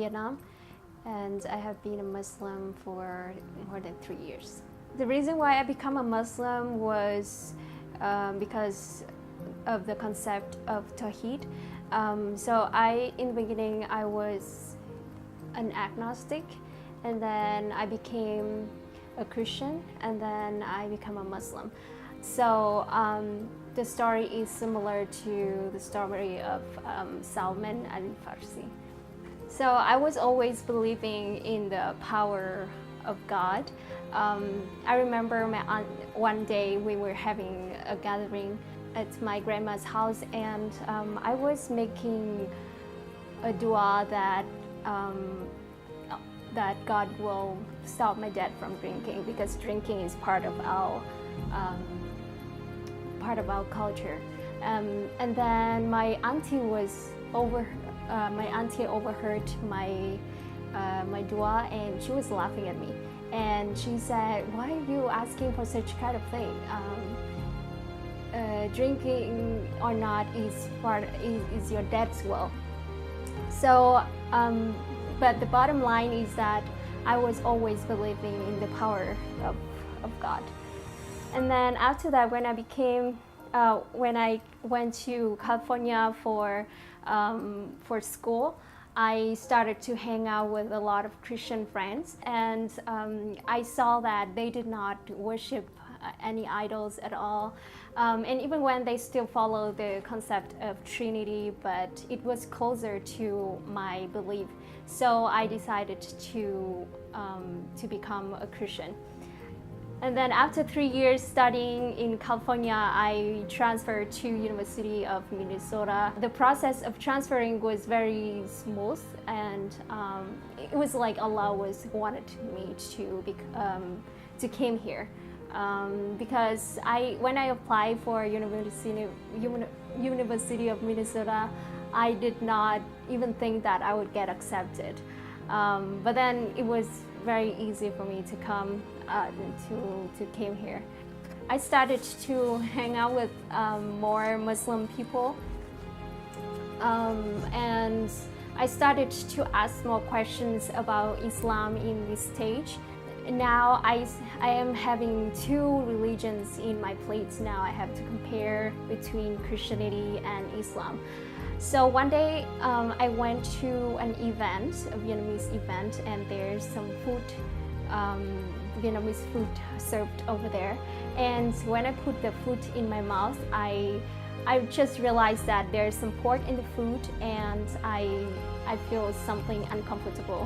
Vietnam, and I have been a Muslim for more than 3 years. The reason why I became a Muslim was because of the concept of Tawheed. In the beginning, I was an agnostic, and then I became a Christian, and then I became a Muslim. So the story is similar to the story of Salman al-Farsi. So I was always believing in the power of God. I remember my aunt, one day we were having a gathering at my grandma's house, and I was making a dua that God will stop my dad from drinking, because drinking is part of our culture. And then my auntie overheard my dua, and she was laughing at me, and she said, "Why are you asking for such kind of thing? Drinking or not is your dad's will." So, but the bottom line is that I was always believing in the power of God. And then after that, when I went to California for school, I started to hang out with a lot of Christian friends, and I saw that they did not worship any idols at all. And even when they still follow the concept of Trinity, but it was closer to my belief. So I decided to become a Christian. And then after 3 years studying in California, I transferred to University of Minnesota. The process of transferring was very smooth, and it was like Allah wanted me to came here. Because when I applied for University of Minnesota, I did not even think that I would get accepted. But then it was very easy for me to come to came here. I started to hang out with more Muslim people, and I started to ask more questions about Islam in this stage. Now I am having 2 religions in my plate. Now I have to compare between Christianity and Islam. So one day I went to an event, a Vietnamese event, and there's some food, Vietnamese food served over there. And when I put the food in my mouth, I just realized that there's some pork in the food, and I feel something uncomfortable,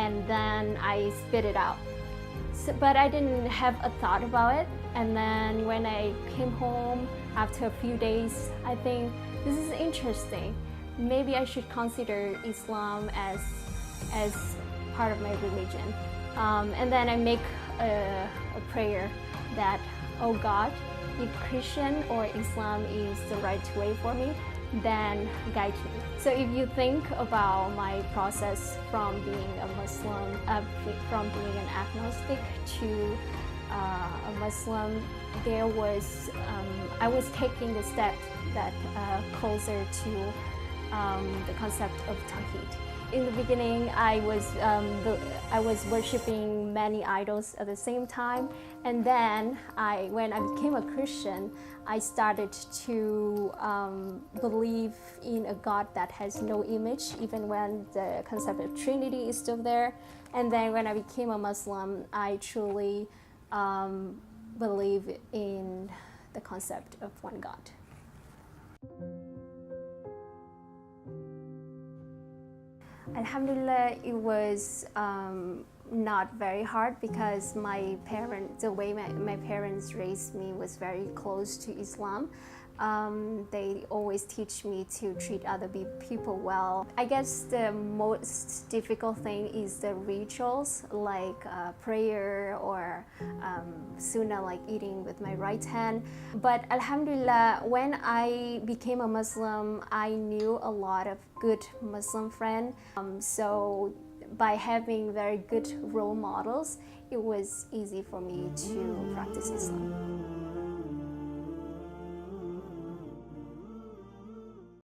and then I spit it out. So, but I didn't have a thought about it. And then when I came home after a few days, I think this is interesting. Maybe I should consider Islam as part of my religion. And then I make a prayer that, oh God, if Christian or Islam is the right way for me, then guide me. So if you think about my process from being a Muslim, from being an agnostic to a Muslim, I was taking the step that closer to the concept of Tawheed. In the beginning, I was worshiping many idols at the same time, and then when I became a Christian, I started to believe in a God that has no image, even when the concept of Trinity is still there. And then when I became a Muslim, I truly believe in the concept of one God. Alhamdulillah, it was not very hard, because the way my parents raised me was very close to Islam. They always teach me to treat other people well. I guess the most difficult thing is the rituals, like prayer or sunnah, like eating with my right hand. But Alhamdulillah, when I became a Muslim, I knew a lot of good Muslim friends. So by having very good role models, it was easy for me to practice Islam.